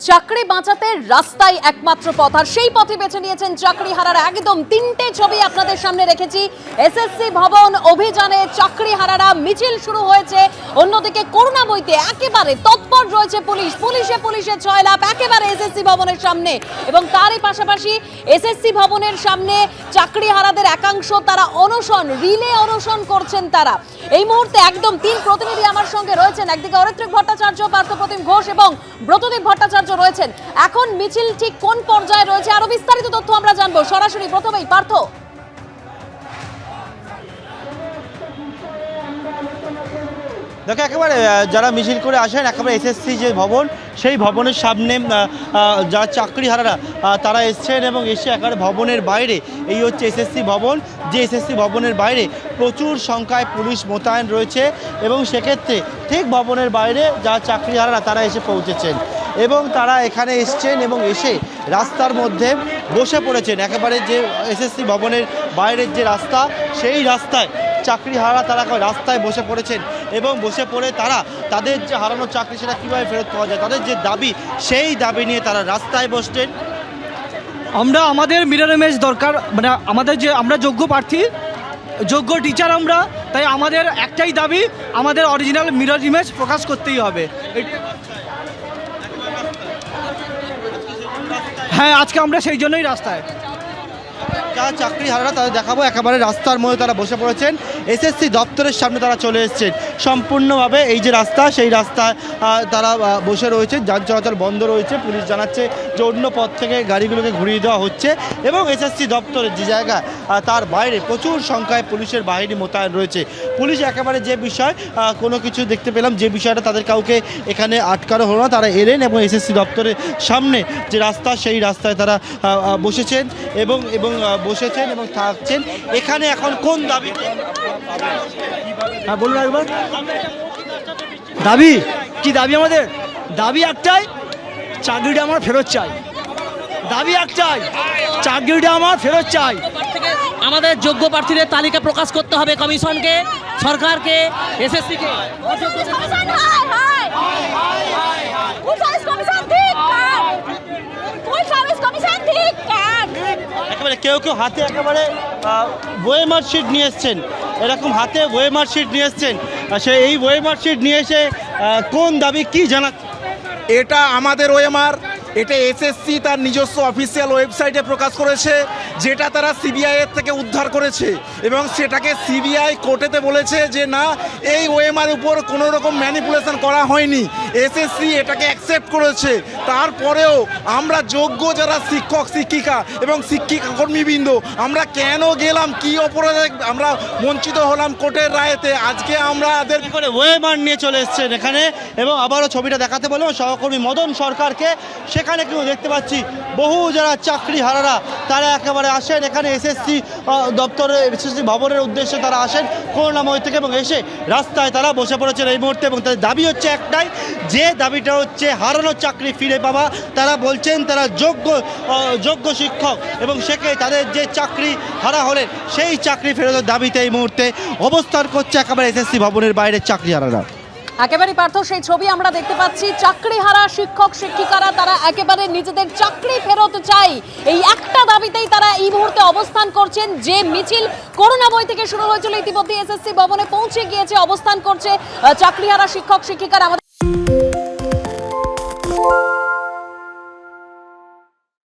চাকরি বাঁচাতে রাস্তায় একমাত্র পথ, আর সেই পথে বেছে নিয়েছেন চাকরি হারারা। একদম তিনটে ছবি আপনাদের সামনে রেখেছি। এসএসসি ভবন অভিযানে চাকরি হারারা মিছিল শুরু হয়েছে। অন্যদিকে করোনা বইতে একেবারে তৎপর রয়েছে পুলিশে জয়লাভ একেবারে এসএসসি ভবনের সামনে, এবং তারই পাশাপাশি এসএসসি ভবনের সামনে চাকরি হারাদের একাংশ তারা অনশন, রিলে অনশন করছেন। তারা এই মুহূর্তে একদম তিন প্রতিনিধি আমার সঙ্গে রয়েছেন। একদিকে অরিত্রিক ভট্টাচার্য, পার্থপ্রতিম ঘোষ এবং ব্রতদেব ভট্টাচার্য রয়েছেন। এখন মিছিল ঠিক কোন পর্যায়ে রয়েছে আরো বিস্তারিত তথ্য আমরা জানবো সরাসরি। প্রথমেই পার্থ। দেখো, একেবারে যারা মিছিল করে আসেন একেবারে এসএসসি যে ভবন, সেই ভবনের সামনে যারা চাকরি হারারা তারা এসছেন, এবং এসে একেবারে ভবনের বাইরে, এই হচ্ছে এসএসসি ভবন, যে এসএসসি ভবনের বাইরে প্রচুর সংখ্যায় পুলিশ মোতায়েন রয়েছে, এবং সেক্ষেত্রে ঠিক ভবনের বাইরে যারা চাকরি হারারা তারা এসে পৌঁছেছেন, এবং তারা এখানে এসছেন এবং এসে রাস্তার মধ্যে বসে পড়েছেন। একেবারে যে এসএসসি ভবনের বাইরের যে রাস্তা, সেই রাস্তায় চাকরি হারা তারা রাস্তায় বসে পড়েছেন, এবং বসে পড়ে তারা তাদের যে হারানো চাকরি সেটা কীভাবে ফেরত পাওয়া যায়, তাদের যে দাবি, সেই দাবি নিয়ে তারা রাস্তায় বসছেন। আমাদের মিরর ইমেজ দরকার, মানে আমাদের যে আমরা যোগ্য প্রার্থী, যোগ্য টিচার আমরা, তাই আমাদের একটাই দাবি, আমাদের অরিজিনাল মিরর ইমেজ প্রকাশ করতেই হবে। হ্যাঁ, আজকে আমরা সেই জন্যই রাস্তায়। যারা চাকরি হারারা তাদের দেখাবো, একেবারে রাস্তার মধ্যে তারা বসে পড়েছেন। এসএসসি দপ্তরের সামনে তারা চলে এসেছেন সম্পূর্ণভাবে। এই যে রাস্তা, সেই রাস্তায় তারা বসে রয়েছে। যান চলাচল বন্ধ রয়েছে। পুলিশ জানাচ্ছে যে অন্য পথ থেকে গাড়িগুলোকে ঘুরিয়ে দেওয়া হচ্ছে, এবং এসএসসি দপ্তরের যে জায়গা তার বাইরে প্রচুর সংখ্যায় পুলিশের বাহিনী মোতায়েন রয়েছে। পুলিশ একেবারে যে বিষয় কোনো কিছু দেখতে পেলাম, যে বিষয়টা তাদের কাউকে এখানে আটকানো হলো না, তারা এলেন এবং এসএসসি দপ্তরের সামনে যে রাস্তা, সেই রাস্তায় তারা বসেছেন এবং বসেছেন এবং থাকছেন। এখানে এখন কোন দাবি? হ্যাঁ, বলুন একবার। দাবি কি? দাবি আমাদের দাবি একটাই, চাকরিটা আমার ফেরত চাই। দাবি একটাই, চাকরিটা আমার ফেরত চাই। আমাদের যোগ্য প্রার্থীদের তালিকা প্রকাশ করতে হবে কমিশনকে, সরকারকে, এসএসসিকে। একেবারে কেউ হাতে একেবারে ওয়েমার শিট নিয়ে এসছেন, এরকম হাতে ওয়েমার শিট নিয়ে এসছেন। এই ওয়েমার শিট নিয়ে এসে কোন দাবি কি জানাচ্ছে? এটা আমাদের ওএমআর, এটা এসএসসি তার নিজস্ব অফিসিয়াল ওয়েবসাইটে প্রকাশ করেছে, যেটা তারা সিবিআইয়ের থেকে উদ্ধার করেছে, এবং সেটাকে সিবিআই কোর্টেতে বলেছে যে না, এই ওএমআর উপর কোনো রকম ম্যানিপুলেশন করা হয়নি। এসএসসি এটাকে অ্যাকসেপ্ট করেছে। তারপরেও আমরা যোগ্য যারা শিক্ষক শিক্ষিকা এবং শিক্ষিকা কর্মীবৃন্দ, আমরা কেন গেলাম, কি অপরাধে আমরা বঞ্চিত হলাম কোর্টের রায়েতে? আজকে আমরা করে ওয়েমার নিয়ে চলে এসছেন এখানে, এবং আবারও ছবিটা দেখাতে বলবো সহকর্মী মদন সরকারকে। সেখানে কিন্তু দেখতে পাচ্ছি বহু যারা চাকরি হারারা তারা একেবারে আসেন এখানে এসএসসি দপ্তরে, এসএসসি ভবনের উদ্দেশ্যে তারা আসেন করুণাময় থেকে, এবং এসে রাস্তায় তারা বসে পড়েছেন এই মুহূর্তে। এবং তাদের দাবি হচ্ছে একটাই, যে দাবিটা হচ্ছে হারানো চাকরি ফিরে পাওয়া। তারা বলছেন তারা যোগ্য শিক্ষক, এবং সেখানে তাদের যে চাকরি হারা হলেন সেই চাকরি ফেরতের দাবিতে এই মুহূর্তে অবস্থান করছে একেবারে এসএসসি ভবনের বাইরে চাকরি হারারা। একেবারে পার্থ, সেই ছবি আমরা দেখতে পাচ্ছি। চাকরি হারা শিক্ষক শিক্ষিকারা তারা একেবারে নিজেদের চাকরি ফেরত চাই, এই একটা দাবিতেই তারা এই মুহূর্তে অবস্থান করছেন। যে মিছিল করোনা বই থেকে শুরু হয়েছিল ইতিমধ্যে এসএসসি ভবনে পৌঁছে গিয়েছে, অবস্থান করছে চাকরি হারা শিক্ষক শিক্ষিকারা।